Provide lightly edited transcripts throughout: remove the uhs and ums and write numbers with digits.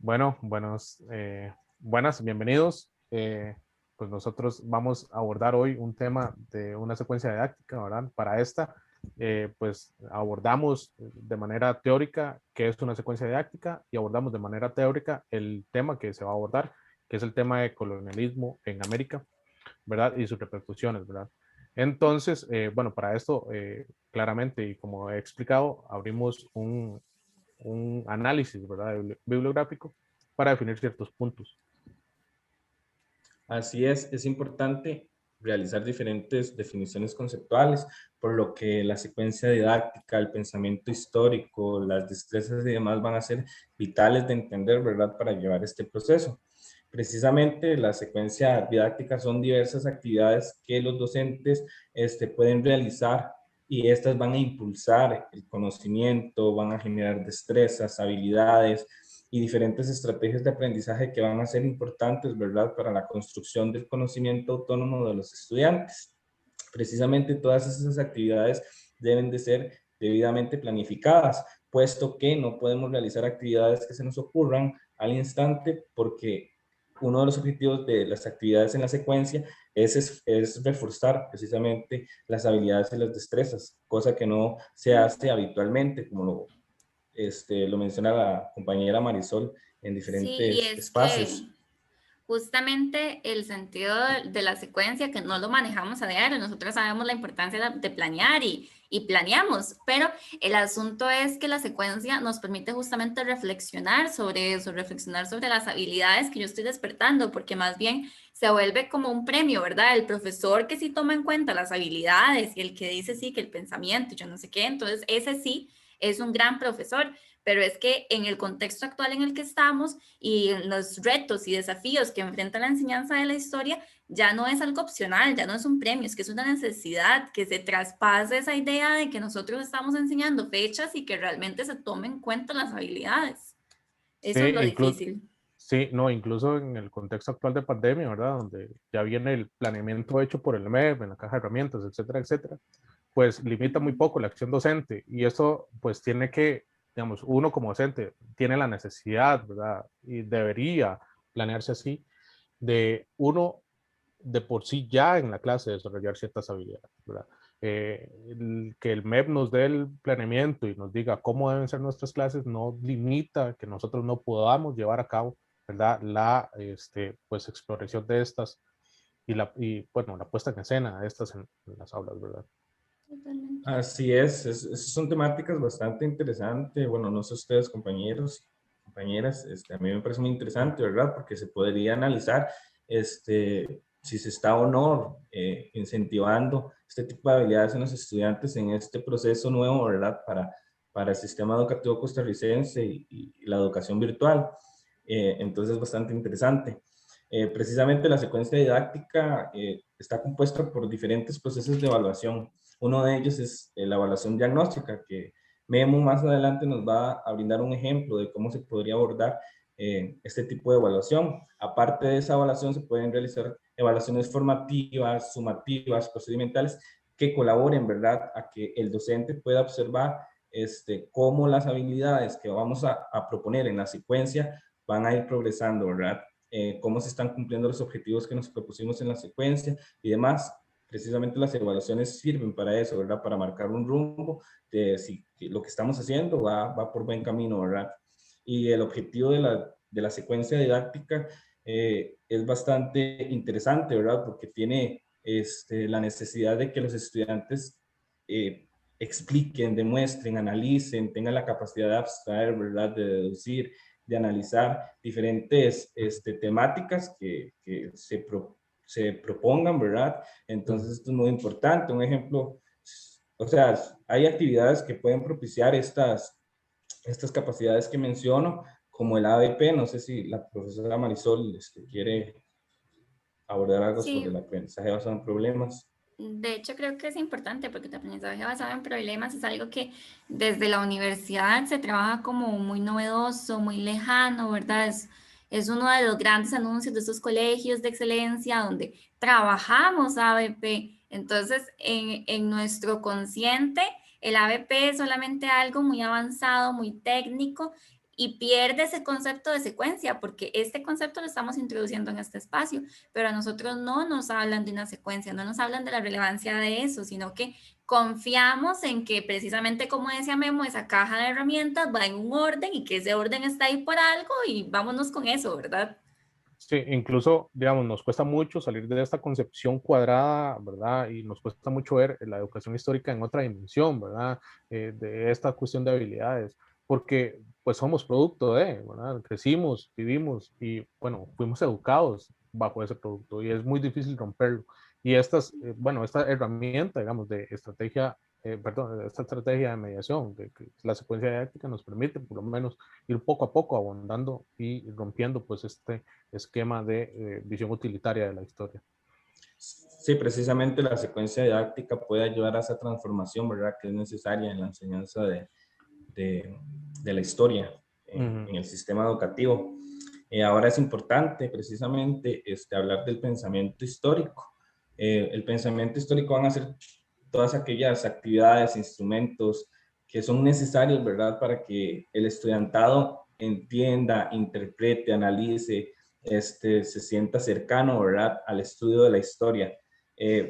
Bueno, buenas, bienvenidos. Pues nosotros vamos a abordar hoy un tema de una secuencia didáctica, ¿verdad? Para esta, pues abordamos de manera teórica qué es una secuencia didáctica y abordamos de manera teórica el tema que se va a abordar, que es el tema de colonialismo en América, ¿verdad? Y sus repercusiones, ¿verdad? Entonces, bueno, para esto, claramente, y como he explicado, abrimos un análisis, ¿verdad? Bibliográfico para definir ciertos puntos. Así es importante realizar diferentes definiciones conceptuales, por lo que la secuencia didáctica, el pensamiento histórico, las destrezas y demás van a ser vitales de entender, ¿verdad?, para llevar este proceso. Precisamente la secuencia didáctica son diversas actividades que los docentes pueden realizar y estas van a impulsar el conocimiento, van a generar destrezas, habilidades, y diferentes estrategias de aprendizaje que van a ser importantes, ¿verdad?, para la construcción del conocimiento autónomo de los estudiantes. Precisamente todas esas actividades deben de ser debidamente planificadas, puesto que no podemos realizar actividades que se nos ocurran al instante, porque uno de los objetivos de las actividades en la secuencia es reforzar precisamente las habilidades y las destrezas, cosa que no se hace habitualmente, como lo menciona la compañera Marisol en Sí, y diferentes es que espacios. justamente el sentido de la secuencia, que no lo manejamos a diario, nosotros sabemos la importancia de planear y planeamos, pero el asunto es que la secuencia nos permite justamente reflexionar sobre eso, reflexionar sobre las habilidades que yo estoy despertando, porque más bien se vuelve como un premio, ¿verdad? El profesor que sí toma en cuenta las habilidades y el que dice sí, que el pensamiento y yo no sé qué, entonces ese sí es un gran profesor, pero es que en el contexto actual en el que estamos y en los retos y desafíos que enfrenta la enseñanza de la historia, ya no es algo opcional, ya no es un premio, es que es una necesidad que se traspase esa idea de que nosotros estamos enseñando fechas y que realmente se tomen en cuenta las habilidades. Sí, Eso es lo difícil. sí, no, incluso en el contexto actual de pandemia, ¿verdad? Donde ya viene el planeamiento hecho por el MEP en la caja de herramientas, etcétera, etcétera, pues limita muy poco la acción docente y eso pues tiene que, digamos, uno como docente tiene la necesidad, ¿verdad? Y debería planearse así, de uno de por sí ya en la clase desarrollar ciertas habilidades, ¿verdad? Que el MEP nos dé el planeamiento y nos diga cómo deben ser nuestras clases no limita que nosotros no podamos llevar a cabo, ¿verdad? La pues, exploración de estas y bueno, la puesta en escena de estas en las aulas, ¿verdad? Totalmente. Así esas son temáticas bastante interesantes. Bueno, no sé ustedes, compañeros, compañeras, a mí me parece muy interesante, ¿verdad? Porque se podría analizar si se está o no incentivando este tipo de habilidades en los estudiantes en este proceso nuevo, ¿verdad? Para el sistema educativo costarricense y la educación virtual. Entonces es bastante interesante. Precisamente la secuencia didáctica está compuesta por diferentes procesos de evaluación. Uno de ellos es la evaluación diagnóstica, que Memo más adelante nos va a brindar un ejemplo de cómo se podría abordar este tipo de evaluación. Aparte de esa evaluación, se pueden realizar evaluaciones formativas, sumativas, procedimentales, que colaboren, ¿verdad?, a que el docente pueda observar cómo las habilidades que vamos a proponer en la secuencia van a ir progresando, ¿verdad? Cómo se están cumpliendo los objetivos que nos propusimos en la secuencia y demás. Precisamente las evaluaciones sirven para eso, ¿verdad? Para marcar un rumbo de si lo que estamos haciendo va por buen camino, ¿verdad? Y el objetivo de la secuencia didáctica es bastante interesante, ¿verdad? Porque tiene la necesidad de que los estudiantes expliquen, demuestren, analicen, tengan la capacidad de abstraer, ¿verdad? De deducir, de analizar diferentes temáticas que se propongan, ¿verdad? Entonces esto es muy importante. Un ejemplo, o sea, hay actividades que pueden propiciar estas capacidades que menciono, como el ABP. No sé si la profesora Marisol quiere abordar algo sobre el Sí, aprendizaje basado en problemas. de hecho, creo que es importante porque el aprendizaje basado en problemas es algo que desde la universidad se trabaja como muy novedoso, muy lejano, ¿verdad? Es uno de los grandes anuncios de estos colegios de excelencia donde trabajamos ABP. Entonces, en nuestro consciente, el ABP es solamente algo muy avanzado, muy técnico y pierde ese concepto de secuencia, porque este concepto lo estamos introduciendo en este espacio, pero a nosotros no nos hablan de una secuencia, no nos hablan de la relevancia de eso, sino que confiamos en que precisamente como decía Memo, esa caja de herramientas va en un orden y que ese orden está ahí por algo y vámonos con eso, ¿verdad? Sí, incluso, digamos, nos cuesta mucho salir de esta concepción cuadrada, ¿verdad? Y nos cuesta mucho ver la educación histórica en otra dimensión, ¿verdad? De esta cuestión de habilidades, porque pues somos producto de, ¿verdad? Crecimos, vivimos y, bueno, fuimos educados bajo ese producto y es muy difícil romperlo. Y estas, bueno, esta herramienta, digamos, de estrategia, perdón, esta estrategia de mediación, de que la secuencia didáctica nos permite por lo menos ir poco a poco abondando y rompiendo pues este esquema de visión utilitaria de la historia. Sí, precisamente la secuencia didáctica puede ayudar a esa transformación, ¿verdad? Que es necesaria en la enseñanza de la historia en el sistema educativo. Ahora es importante precisamente hablar del pensamiento histórico. El pensamiento histórico van a ser todas aquellas actividades, instrumentos que son necesarios, ¿verdad? Para que el estudiantado entienda, interprete, analice, se sienta cercano, ¿verdad? Al estudio de la historia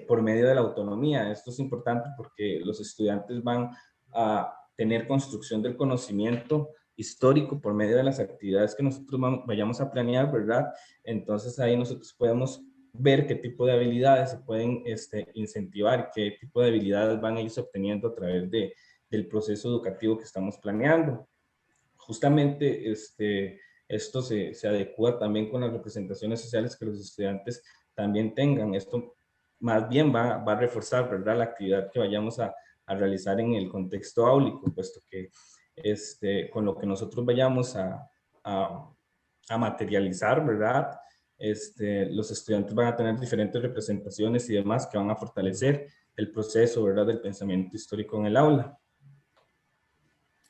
por medio de la autonomía. Esto es importante porque los estudiantes van a tener construcción del conocimiento histórico por medio de las actividades que nosotros vayamos a planear, ¿verdad? Entonces ahí nosotros podemos ver qué tipo de habilidades se pueden incentivar, qué tipo de habilidades van a irse obteniendo a través del proceso educativo que estamos planeando. Justamente esto se adecua también con las representaciones sociales que los estudiantes también tengan. Esto más bien va a reforzar, ¿verdad?, la actividad que vayamos a realizar en el contexto áulico, puesto que con lo que nosotros vayamos a materializar, ¿verdad? Los estudiantes van a tener diferentes representaciones y demás que van a fortalecer el proceso, ¿verdad?, del pensamiento histórico en el aula.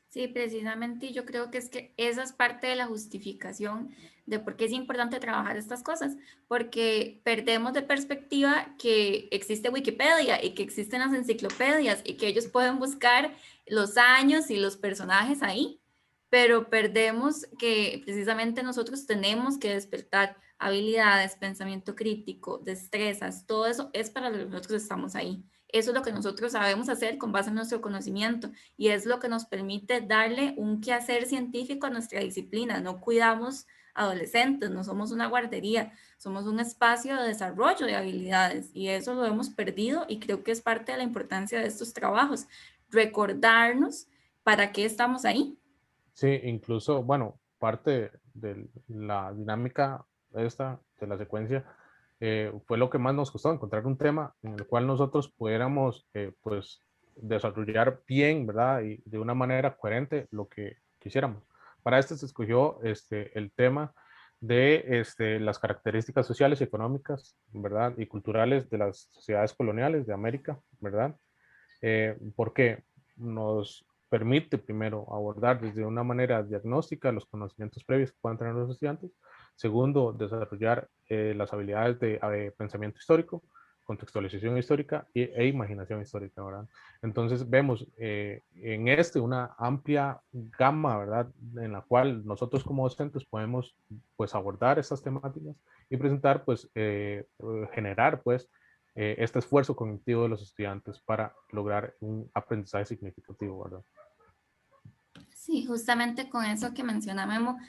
Sí, precisamente yo creo que es que esa es parte de la justificación de por qué es importante trabajar estas cosas, porque perdemos de perspectiva que existe Wikipedia y que existen las enciclopedias y que ellos pueden buscar los años y los personajes ahí, pero perdemos que precisamente nosotros tenemos que despertar habilidades, pensamiento crítico, destrezas, todo eso es para lo que nosotros estamos ahí. Eso es lo que nosotros sabemos hacer con base en nuestro conocimiento y es lo que nos permite darle un quehacer científico a nuestra disciplina. No cuidamos adolescentes, no somos una guardería, somos un espacio de desarrollo de habilidades y eso lo hemos perdido y creo que es parte de la importancia de estos trabajos, recordarnos para qué estamos ahí. Sí, incluso, bueno, parte de la dinámica esta, de la secuencia, fue lo que más nos costó, encontrar un tema en el cual nosotros pudiéramos, pues, desarrollar bien, ¿verdad? Y de una manera coherente lo que quisiéramos. Para esto se escogió el tema de las características sociales y económicas, ¿verdad? Y culturales de las sociedades coloniales de América, ¿verdad? Porque nos permite primero abordar desde una manera diagnóstica los conocimientos previos que puedan tener los estudiantes. Segundo, desarrollar las habilidades de pensamiento histórico, contextualización histórica e imaginación histórica, ¿verdad? Entonces vemos en una amplia gama, ¿verdad? En la cual nosotros como docentes podemos pues abordar estas temáticas y presentar pues generar pues este esfuerzo cognitivo de los estudiantes para lograr un aprendizaje significativo, ¿verdad? Sí, justamente con eso que menciona Memo,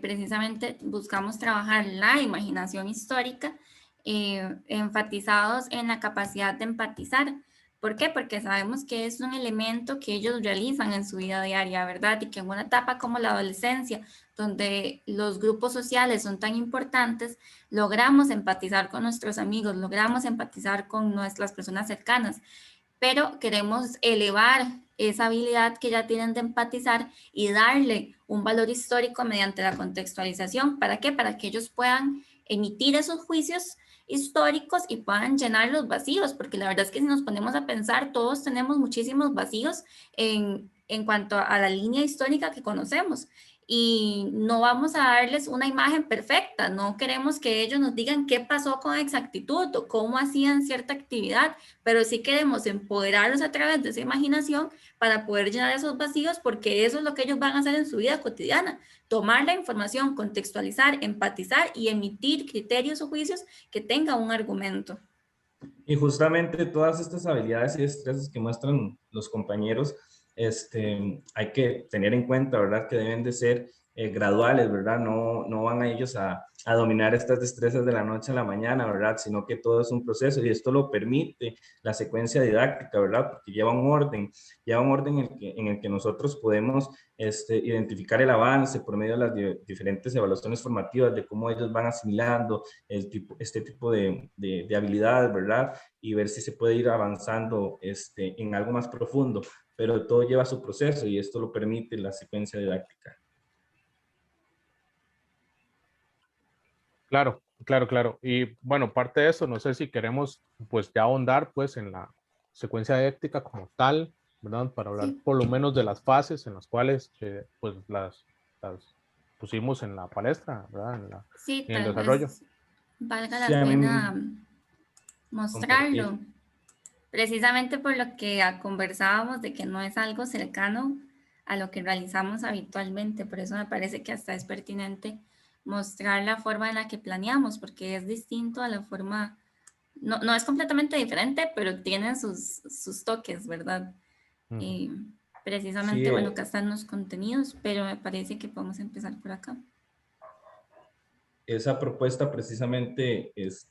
precisamente buscamos trabajar la imaginación histórica, enfatizados en la capacidad de empatizar. ¿Por qué? Porque sabemos que es un elemento que ellos realizan en su vida diaria, ¿verdad? Y que en una etapa como la adolescencia, donde los grupos sociales son tan importantes, logramos empatizar con nuestros amigos, logramos empatizar con nuestras personas cercanas, pero queremos elevar esa habilidad que ya tienen de empatizar y darle un valor histórico mediante la contextualización. ¿Para qué? Para que ellos puedan emitir esos juicios históricos y puedan llenar los vacíos, porque la verdad es que si nos ponemos a pensar, todos tenemos muchísimos vacíos en cuanto a la línea histórica que conocemos y no vamos a darles una imagen perfecta, no queremos que ellos nos digan qué pasó con exactitud o cómo hacían cierta actividad, pero sí queremos empoderarlos a través de esa imaginación para poder llenar esos vacíos, porque eso es lo que ellos van a hacer en su vida cotidiana, tomar la información, contextualizar, empatizar y emitir criterios o juicios que tengan un argumento. Y justamente todas estas habilidades y destrezas que muestran los compañeros, hay que tener en cuenta, ¿verdad? Que deben de ser graduales, ¿verdad? No van a ellos a dominar estas destrezas de la noche a la mañana, ¿verdad? Sino que todo es un proceso y esto lo permite la secuencia didáctica, ¿verdad? Porque lleva un orden en el que nosotros podemos identificar el avance por medio de las diferentes evaluaciones formativas, de cómo ellos van asimilando este tipo de habilidades, ¿verdad? Y ver si se puede ir avanzando en algo más profundo, pero todo lleva su proceso y esto lo permite la secuencia didáctica. Claro, claro, claro. Y bueno, parte de eso, no sé si queremos pues ya ahondar pues en la secuencia didáctica como tal, ¿verdad? Para hablar Sí. por lo menos de las fases en las cuales pues las pusimos en la palestra, ¿verdad? Sí, En el tal desarrollo. vez valga Sí, la a pena mí mostrarlo, compartir. precisamente por lo que conversábamos de que no es algo cercano a lo que realizamos habitualmente. Por eso me parece que hasta es pertinente mostrar la forma en la que planeamos, porque es distinto a la forma, no es completamente diferente, pero tiene sus toques, ¿verdad? Ujú. Sí, Precisamente, bueno, acá están los contenidos, pero me parece que podemos empezar por acá. esa propuesta precisamente es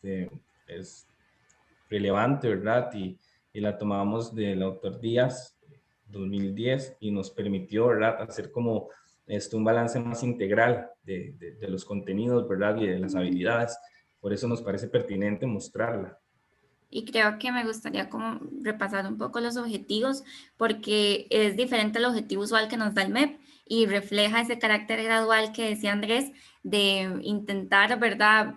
relevante, ¿verdad? Y la tomamos del autor Díaz, 2010, y nos permitió, ¿verdad?, hacer como un balance más integral de los contenidos, ¿verdad?, y de las habilidades. Por eso nos parece pertinente mostrarla. Y creo que me gustaría como repasar un poco los objetivos, porque es diferente al objetivo usual que nos da el MEP y refleja ese carácter gradual que decía Andrés de intentar, ¿verdad?,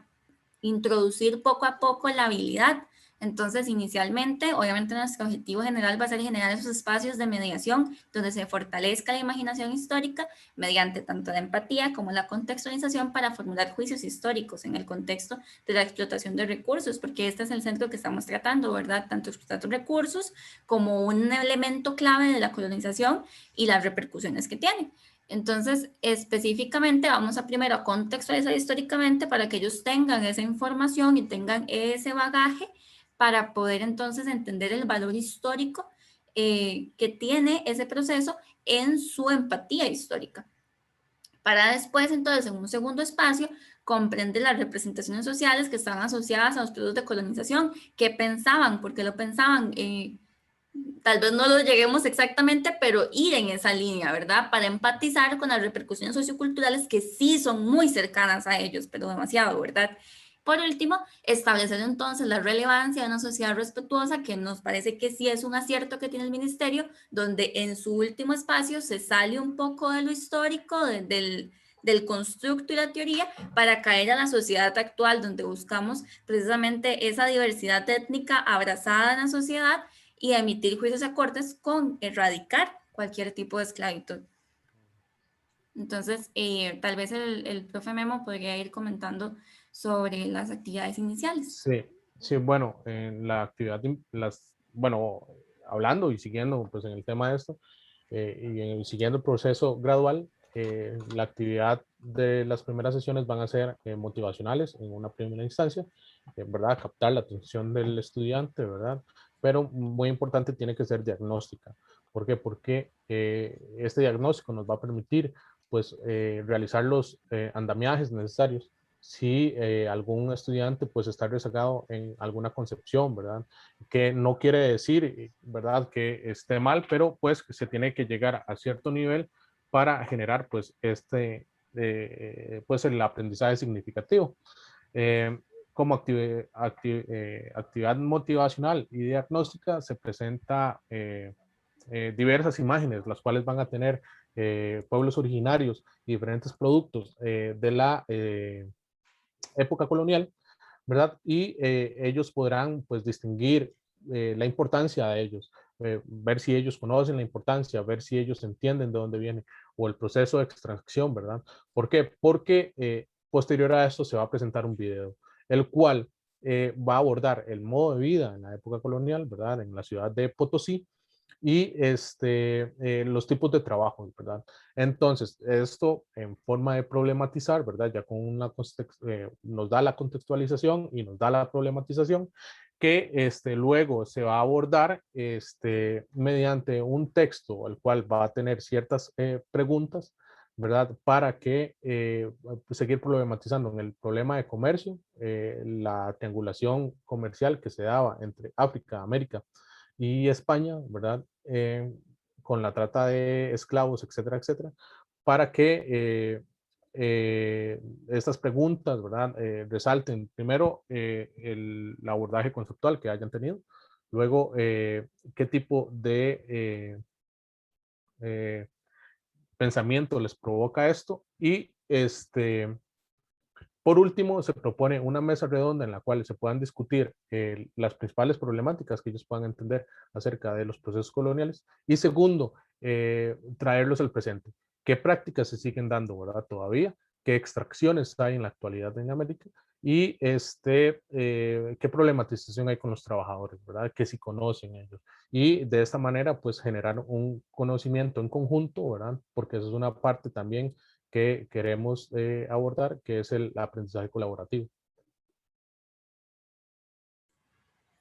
introducir poco a poco la habilidad. Entonces, inicialmente, obviamente nuestro objetivo general va a ser generar esos espacios de mediación donde se fortalezca la imaginación histórica mediante tanto la empatía como la contextualización para formular juicios históricos en el contexto de la explotación de recursos, porque este es el centro que estamos tratando, ¿verdad? Tanto explotar recursos como un elemento clave de la colonización y las repercusiones que tiene. Entonces, específicamente vamos a primero contextualizar históricamente para que ellos tengan esa información y tengan ese bagaje para poder entonces entender el valor histórico que tiene ese proceso en su empatía histórica. Para después, entonces, en un segundo espacio, comprender las representaciones sociales que están asociadas a los periodos de colonización, qué pensaban, por qué lo pensaban, tal vez no lo lleguemos exactamente, pero ir en esa línea, ¿verdad? Para empatizar con las repercusiones socioculturales que sí son muy cercanas a ellos, pero demasiado, ¿verdad? Por último, establecer entonces la relevancia de una sociedad respetuosa, que nos parece que sí es un acierto que tiene el ministerio, donde en su último espacio se sale un poco de lo histórico, del constructo y la teoría, para caer a la sociedad actual, donde buscamos precisamente esa diversidad étnica abrazada en la sociedad y emitir juicios acordes con erradicar cualquier tipo de esclavitud. Entonces, tal vez el profe Memo podría ir comentando sobre las actividades iniciales. Sí, sí, bueno, en la actividad, bueno, hablando y siguiendo pues en el tema de esto, siguiendo el proceso gradual, la actividad de las primeras sesiones van a ser motivacionales en una primera instancia, ¿verdad? Captar la atención del estudiante, ¿verdad? Pero muy importante tiene que ser diagnóstica. ¿Por qué? Porque este diagnóstico nos va a permitir pues realizar los andamiajes necesarios si algún estudiante pues está rezagado en alguna concepción, ¿verdad? Que no quiere decir, ¿verdad?, que esté mal, pero pues se tiene que llegar a cierto nivel para generar pues pues el aprendizaje significativo. Como actividad motivacional y diagnóstica se presenta diversas imágenes, las cuales van a tener pueblos originarios y diferentes productos de la época colonial, ¿verdad? Y ellos podrán pues distinguir la importancia de ellos, ver si ellos conocen la importancia, ver si ellos entienden de dónde viene o el proceso de extracción, ¿verdad? ¿Por qué? Porque posterior a esto se va a presentar un video, el cual va a abordar el modo de vida en la época colonial, ¿verdad? En la ciudad de Potosí, y los tipos de trabajo, ¿verdad? Entonces, esto en forma de problematizar, ¿verdad? Ya con nos da la contextualización y nos da la problematización que luego se va a abordar mediante un texto, el cual va a tener ciertas preguntas, ¿verdad? Para que seguir problematizando en el problema de comercio, la triangulación comercial que se daba entre África, América y España, ¿verdad? Con la trata de esclavos, etcétera, etcétera, para que estas preguntas, ¿verdad? Resalten primero el abordaje conceptual que hayan tenido, luego qué tipo de eh, pensamiento les provoca esto y por último, se propone una mesa redonda en la cual se puedan discutir las principales problemáticas que ellos puedan entender acerca de los procesos coloniales. Y segundo, traerlos al presente. ¿Qué prácticas se siguen dando, verdad, todavía? ¿Qué extracciones hay en la actualidad en América? Y qué problematización hay con los trabajadores, ¿verdad? Que si conocen ellos. Y de esta manera, pues generar un conocimiento en conjunto, ¿verdad? Porque eso es una parte también que queremos abordar, que es el aprendizaje colaborativo.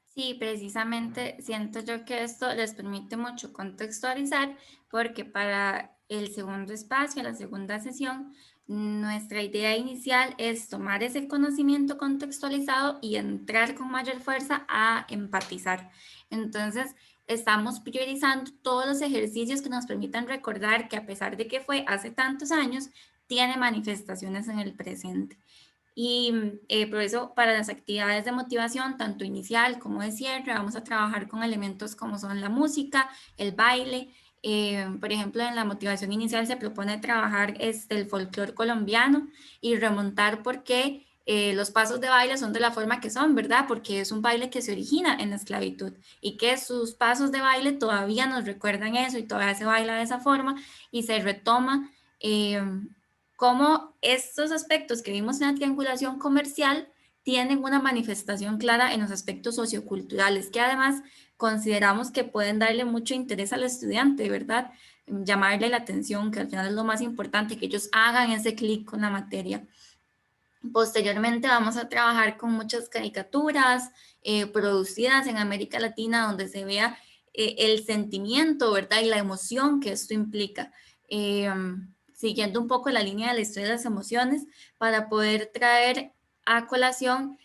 Sí, precisamente siento yo que esto les permite mucho contextualizar, porque para el segundo espacio, la segunda sesión, nuestra idea inicial es tomar ese conocimiento contextualizado y entrar con mayor fuerza a empatizar. Entonces, estamos priorizando todos los ejercicios que nos permitan recordar que a pesar de que fue hace tantos años, tiene manifestaciones en el presente. Y por eso para las actividades de motivación, tanto inicial como de cierre, vamos a trabajar con elementos como son la música, el baile. Por ejemplo, en la motivación inicial se propone trabajar el folclore colombiano y remontar por qué los pasos de baile son de la forma que son, ¿verdad? Porque es un baile que se origina en la esclavitud y que sus pasos de baile todavía nos recuerdan eso y todavía se baila de esa forma y se retoma. Cómo estos aspectos que vimos en la triangulación comercial tienen una manifestación clara en los aspectos socioculturales, que además consideramos que pueden darle mucho interés al estudiante, ¿verdad? Llamarle la atención, que al final es lo más importante, que ellos hagan ese clic con la materia. Posteriormente vamos a trabajar con muchas caricaturas producidas en América Latina, donde se vea el sentimiento, ¿verdad? Y la emoción que esto implica. Siguiendo un poco la línea de la historia de las emociones, para poder traer a colación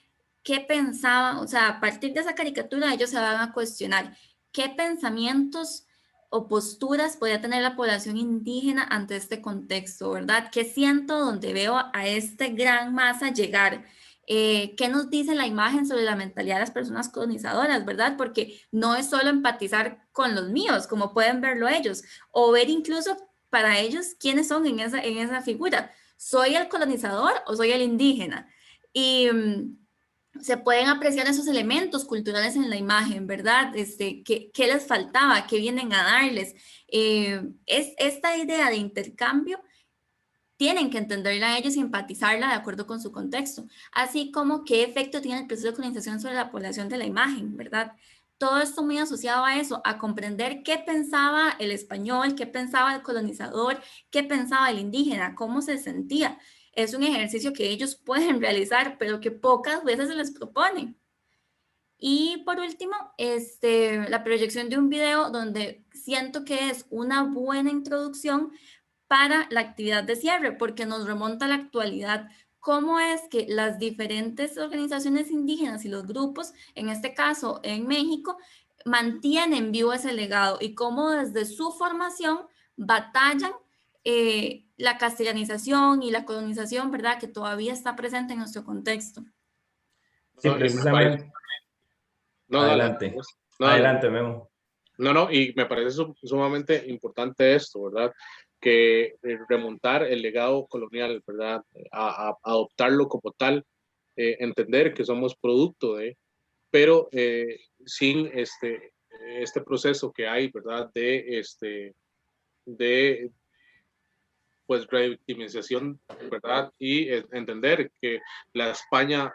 qué pensaban, o sea, a partir de esa caricatura ellos se van a cuestionar qué pensamientos o posturas podía tener la población indígena ante este contexto, ¿verdad? ¿Qué siento donde veo a este gran masa llegar? ¿Qué nos dice la imagen sobre la mentalidad de las personas colonizadoras, verdad? Porque no es solo empatizar con los míos, como pueden verlo ellos, o ver incluso para ellos quiénes son en esa figura. ¿Soy el colonizador o soy el indígena? Y se pueden apreciar esos elementos culturales en la imagen, ¿verdad? ¿Qué les faltaba? ¿Qué vienen a darles? Es esta idea de intercambio tienen que entenderla ellos y empatizarla de acuerdo con su contexto, así como qué efecto tiene el proceso de colonización sobre la población de la imagen, ¿verdad? Todo esto muy asociado a eso, a comprender qué pensaba el español, qué pensaba el colonizador, qué pensaba el indígena, cómo se sentía. Es un ejercicio que ellos pueden realizar, pero que pocas veces se les propone. Y por último, la proyección de un video donde siento que es una buena introducción para la actividad de cierre, porque nos remonta a la actualidad. ¿Cómo es que las diferentes organizaciones indígenas y los grupos, en este caso en México, mantienen vivo ese legado y cómo desde su formación batallan la castellanización y la colonización, ¿verdad? Que todavía está presente en nuestro contexto. Sí, No, precisamente. no, Adelante. no, Adelante, Memo. No, y me parece sumamente importante esto, ¿verdad? Que remontar el legado colonial, ¿verdad? A adoptarlo como tal, entender que somos producto de, pero sin este proceso que hay, ¿verdad? De pues revictimización, ¿verdad? Y entender que la España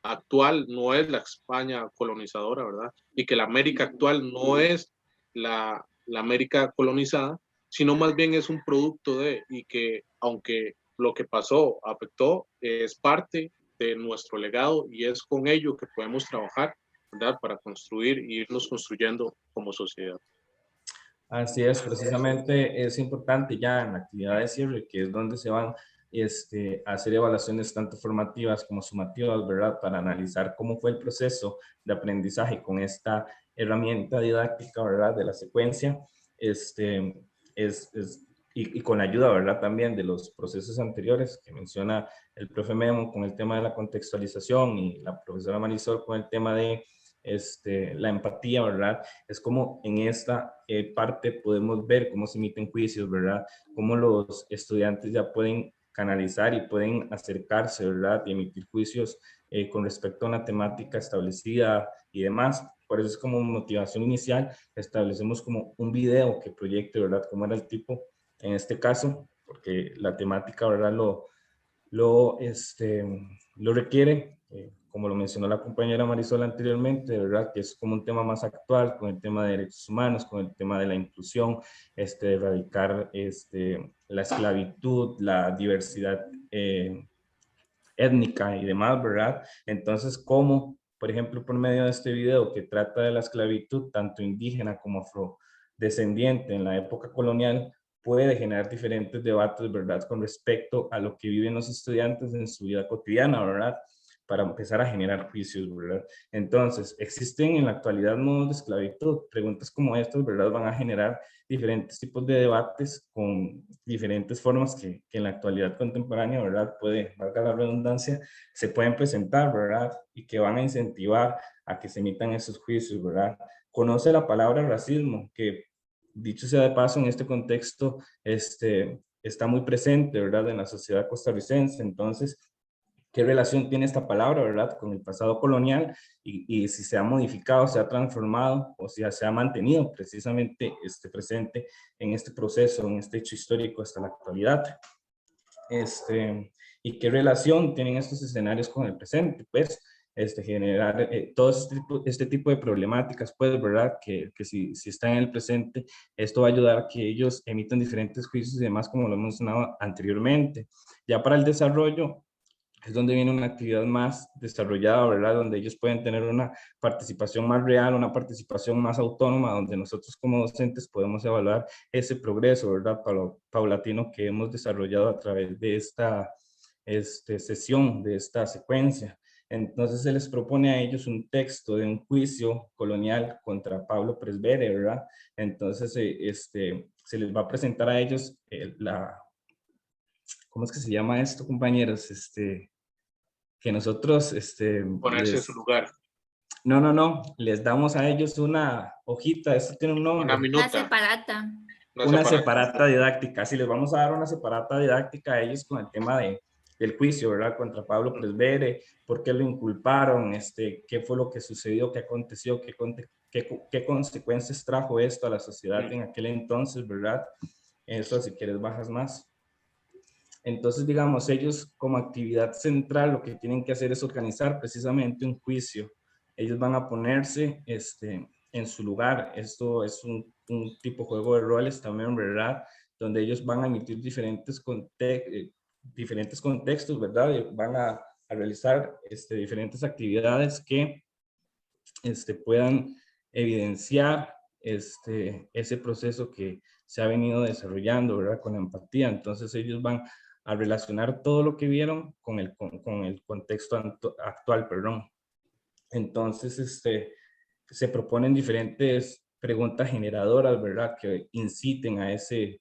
actual no es la España colonizadora, ¿verdad? Y que la América actual no es la la América colonizada, sino más bien es un producto de, y que aunque lo que pasó afectó, es parte de nuestro legado y es con ello que podemos trabajar, ¿verdad? Para construir y irnos construyendo como sociedad. Así es, precisamente es importante ya en la actividad de cierre, que es donde se van a hacer evaluaciones tanto formativas como sumativas, ¿verdad? Para analizar cómo fue el proceso de aprendizaje con esta herramienta didáctica, ¿verdad? De la secuencia, y con la ayuda, ¿verdad? También de los procesos anteriores que menciona el profe Memo con el tema de la contextualización y la profesora Marisol con el tema de la empatía, ¿verdad? Es como en esta parte podemos ver cómo se emiten juicios, ¿verdad? Cómo los estudiantes ya pueden canalizar y pueden acercarse, ¿verdad? Y emitir juicios con respecto a una temática establecida y demás. Por eso es como motivación inicial, establecemos como un video que proyecte, ¿verdad? Cómo era el tipo en este caso, porque la temática, ¿verdad? Lo requiere, como lo mencionó la compañera Marisol anteriormente, ¿verdad? Que es como un tema más actual con el tema de derechos humanos, con el tema de la inclusión, de erradicar la esclavitud, la diversidad étnica y demás, ¿verdad? Entonces, ¿cómo, por ejemplo, por medio de este video que trata de la esclavitud, tanto indígena como afrodescendiente en la época colonial, puede generar diferentes debates, ¿verdad? Con respecto a lo que viven los estudiantes en su vida cotidiana, ¿verdad? Para empezar a generar juicios, ¿verdad? Entonces, existen en la actualidad modos de esclavitud. Preguntas como estas, ¿verdad? Van a generar diferentes tipos de debates con diferentes formas que en la actualidad contemporánea, ¿verdad? Puede, valga la redundancia, se pueden presentar, ¿verdad? Y que van a incentivar a que se emitan esos juicios, ¿verdad? Conoce la palabra racismo, que dicho sea de paso en este contexto, está muy presente, ¿verdad? En la sociedad costarricense. Entonces, ¿qué relación tiene esta palabra, verdad, con el pasado colonial y si se ha modificado, se ha transformado o si se ha mantenido precisamente presente en este proceso, en este hecho histórico hasta la actualidad? ¿Y qué relación tienen estos escenarios con el presente? Pues, generar todo este tipo de problemáticas, pues, ¿verdad? Que si están en el presente, esto va a ayudar a que ellos emitan diferentes juicios y demás, como lo hemos mencionado anteriormente. Ya para el desarrollo, es donde viene una actividad más desarrollada, ¿verdad? Donde ellos pueden tener una participación más real, una participación más autónoma, donde nosotros como docentes podemos evaluar ese progreso, ¿verdad? Paulatino que hemos desarrollado a través de esta sesión, de esta secuencia. Entonces se les propone a ellos un texto de un juicio colonial contra Pablo Presbere, ¿verdad? Entonces se les va a presentar a ellos ¿cómo es que se llama esto, compañeros? Que nosotros, Ponerse en su lugar. No, les damos a ellos una hojita, esto tiene un nombre. Una minuta. Una separata. Una separata didáctica, sí, les vamos a dar una separata didáctica a ellos con el tema del juicio, ¿verdad? Contra Pablo Presbere, por qué lo inculparon, qué fue lo que sucedió, qué aconteció, qué consecuencias trajo esto a la sociedad en aquel entonces, ¿verdad? Eso, si quieres, bajas más. Entonces, digamos, ellos como actividad central lo que tienen que hacer es organizar precisamente un juicio. Ellos van a ponerse en su lugar. Esto es un tipo de juego de roles también, ¿verdad? Donde ellos van a emitir diferentes contextos, ¿verdad? Y van a realizar diferentes actividades que puedan evidenciar ese proceso que se ha venido desarrollando, ¿verdad? Con la empatía. Entonces ellos van a relacionar todo lo que vieron con el contexto actual, perdón. Entonces, se proponen diferentes preguntas generadoras, ¿verdad? Que inciten a ese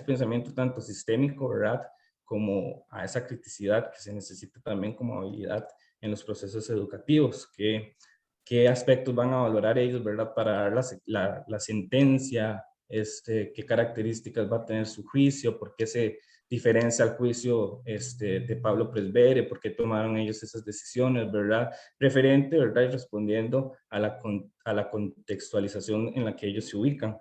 pensamiento tanto sistémico, ¿verdad? Como a esa criticidad que se necesita también como habilidad en los procesos educativos. ¿Qué aspectos van a valorar ellos, ¿verdad? Para dar la sentencia, qué características va a tener su juicio, por qué se diferencia al juicio de Pablo Presbere, por qué tomaron ellos esas decisiones, ¿verdad? Referente, ¿verdad? Y respondiendo a la contextualización en la que ellos se ubican.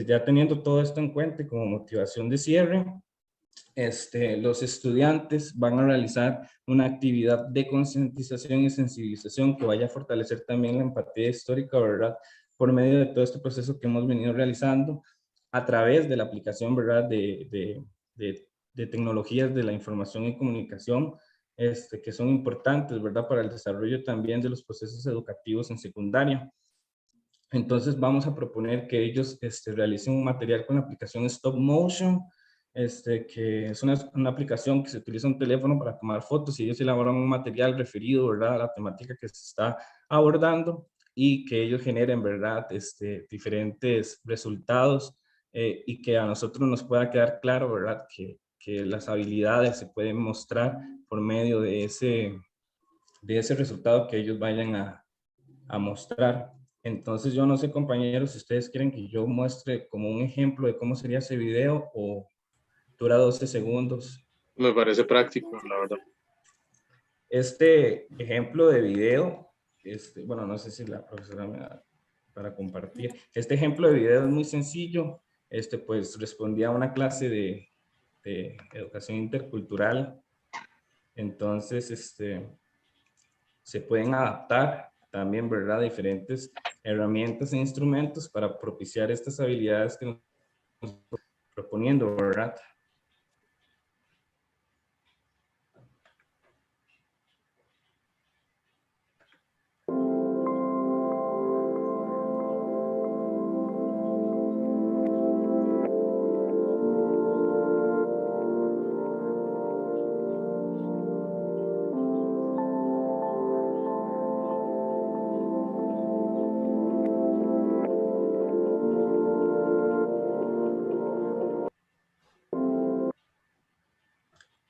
Ya teniendo todo esto en cuenta como motivación de cierre, los estudiantes van a realizar una actividad de concientización y sensibilización que vaya a fortalecer también la empatía histórica, ¿verdad? por medio de todo este proceso que hemos venido realizando a través de la aplicación, ¿verdad?, de tecnologías de la información y comunicación, que son importantes, ¿verdad?, para el desarrollo también de los procesos educativos en secundaria. Entonces vamos a proponer que ellos realicen un material con la aplicación Stop Motion, que es una aplicación que se utiliza en un teléfono para tomar fotos, y ellos elaboran un material referido, ¿verdad?, a la temática que se está abordando, y que ellos generen, ¿verdad?, diferentes resultados, y que a nosotros nos pueda quedar claro, ¿verdad?, que las habilidades se pueden mostrar por medio de ese resultado que ellos vayan a mostrar. Entonces yo no sé, compañeros, si ustedes quieren que yo muestre como un ejemplo de cómo sería ese video, o dura 12 segundos. Me parece práctico, la verdad. Este ejemplo de video, bueno, no sé si la profesora me da para compartir. Este ejemplo de video es muy sencillo. Pues respondía a una clase de educación intercultural. Entonces, se pueden adaptar también, ¿verdad?, diferentes herramientas e instrumentos para propiciar estas habilidades que nos estamos proponiendo, ¿verdad?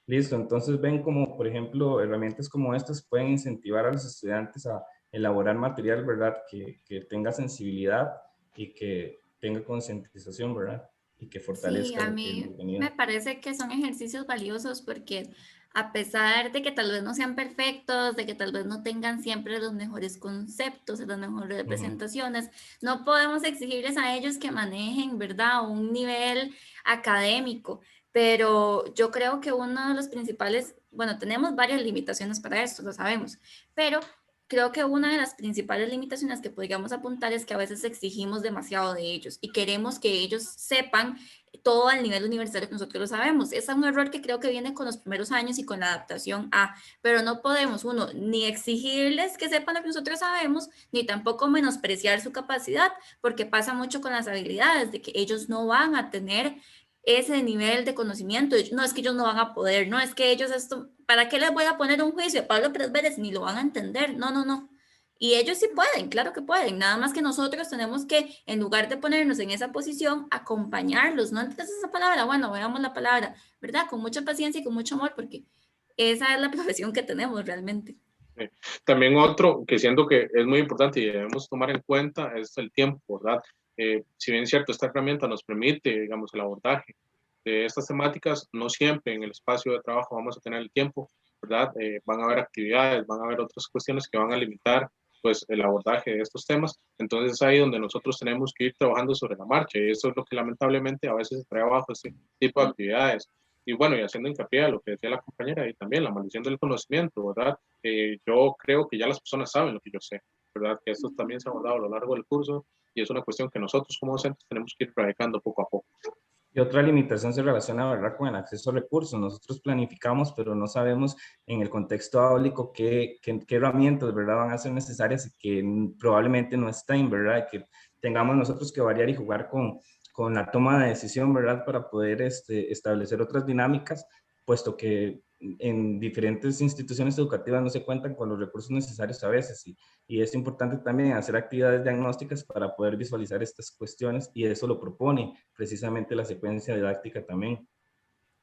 Listo, entonces ven como, por ejemplo, herramientas como estas pueden incentivar a los estudiantes a elaborar material, ¿verdad?, que tenga sensibilidad y que tenga concientización, ¿verdad?, y que Sí, fortalezca a el mí contenido. me parece que son ejercicios valiosos porque a pesar de que tal vez no sean perfectos, de que tal vez no tengan siempre los mejores conceptos, las mejores representaciones, no podemos exigirles a ellos que manejen, ¿verdad?, un nivel académico, pero yo creo que uno de los principales, bueno, tenemos varias limitaciones para esto, lo sabemos, pero creo que una de las principales limitaciones que podríamos apuntar es que a veces exigimos demasiado de ellos y queremos que ellos sepan todo al nivel universitario que nosotros lo sabemos. Es un error que creo que viene con los primeros años y con la adaptación a, pero no podemos, uno, ni exigirles que sepan lo que nosotros sabemos, ni tampoco menospreciar su capacidad, porque pasa mucho con las habilidades, de que ellos no van a tener ese nivel de conocimiento. No es que ellos no van a poder, no es que ellos esto, ¿para qué les voy a poner un juicio a Pablo Pérez Vélez? Ni lo van a entender, no, no, no. Y ellos sí pueden, claro que pueden, nada más que nosotros tenemos que, en lugar de ponernos en esa posición, acompañarlos. ¿No entiendes esa palabra? Bueno, veamos la palabra, ¿verdad? Con mucha paciencia y con mucho amor, porque esa es la profesión que tenemos realmente. También otro que siento que es muy importante y debemos tomar en cuenta es el tiempo, ¿verdad? Si bien es cierto, esta herramienta nos permite, digamos, el abordaje de estas temáticas, no siempre en el espacio de trabajo vamos a tener el tiempo, ¿verdad? Van a haber actividades, van a haber otras cuestiones que van a limitar, pues, el abordaje de estos temas. Entonces es ahí donde nosotros tenemos que ir trabajando sobre la marcha, y eso es lo que lamentablemente a veces se trae abajo, este tipo de actividades. Y bueno, y haciendo hincapié a lo que decía la compañera, y también la maldición del conocimiento, ¿verdad? Yo creo que ya las personas saben lo que yo sé, ¿verdad? Que esto también se ha abordado a lo largo del curso, y es una cuestión que nosotros como docentes tenemos que ir radicando poco a poco. Y otra limitación se relaciona, ¿verdad?, con el acceso a recursos. Nosotros planificamos, pero no sabemos en el contexto áulico qué herramientas, ¿verdad?, van a ser necesarias y que probablemente no estén, ¿verdad?, que tengamos nosotros que variar y jugar con la toma de decisión, ¿verdad?, para poder establecer otras dinámicas, puesto que en diferentes instituciones educativas no se cuentan con los recursos necesarios a veces, y es importante también hacer actividades diagnósticas para poder visualizar estas cuestiones, y eso lo propone precisamente la secuencia didáctica también.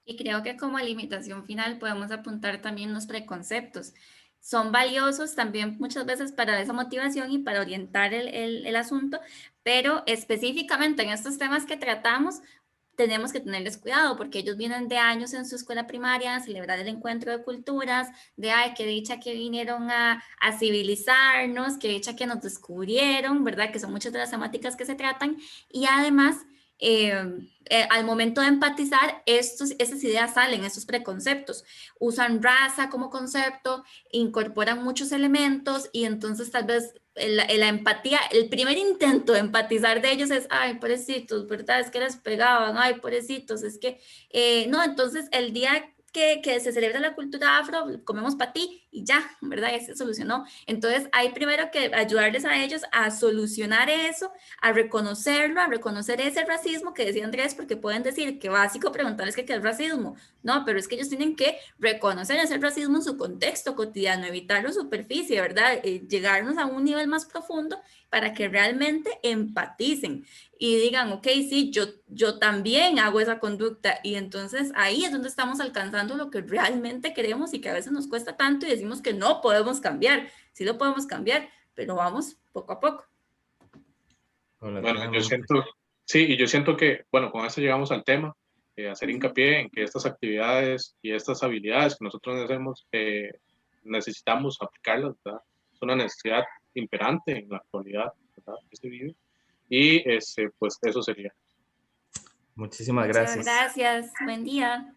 Y creo que como limitación final podemos apuntar también los preconceptos. Son valiosos también muchas veces para esa motivación y para orientar el asunto, pero específicamente en estos temas que tratamos, tenemos que tenerles cuidado porque ellos vienen de años en su escuela primaria a celebrar el encuentro de culturas, de ay, qué dicha que vinieron a civilizarnos, qué dicha que nos descubrieron, ¿verdad? Que son muchas de las temáticas que se tratan y además al momento de empatizar, estas ideas salen, estos preconceptos. Usan raza como concepto, incorporan muchos elementos y entonces tal vez la empatía, el primer intento de empatizar de ellos es, ay, pobrecitos, ¿verdad? Es que les pegaban, ay, pobrecitos, es que, no, entonces el día que se celebra la cultura afro, comemos patí y ya, ¿verdad? Ya se solucionó. Entonces hay primero que ayudarles a ellos a solucionar eso, a reconocerlo, a reconocer ese racismo que decía Andrés, porque pueden decir que básico preguntarles qué es racismo, no, pero es que ellos tienen que reconocer ese racismo en su contexto cotidiano, evitarlo en superficie, ¿verdad? Llegarnos a un nivel más profundo para que realmente empaticen y digan, ok, sí, yo también hago esa conducta, y entonces ahí es donde estamos alcanzando lo que realmente queremos y que a veces nos cuesta tanto y decimos que no podemos cambiar. Sí lo podemos cambiar, pero vamos poco a poco. Bueno, yo siento, sí, y yo siento que, bueno, con esto llegamos al tema, hacer hincapié en que estas actividades y estas habilidades que nosotros hacemos, necesitamos aplicarlas, ¿verdad? Es una necesidad imperante en la actualidad, ¿verdad? Que se vive. Y pues eso sería. Muchísimas gracias. Muchas gracias. Buen día.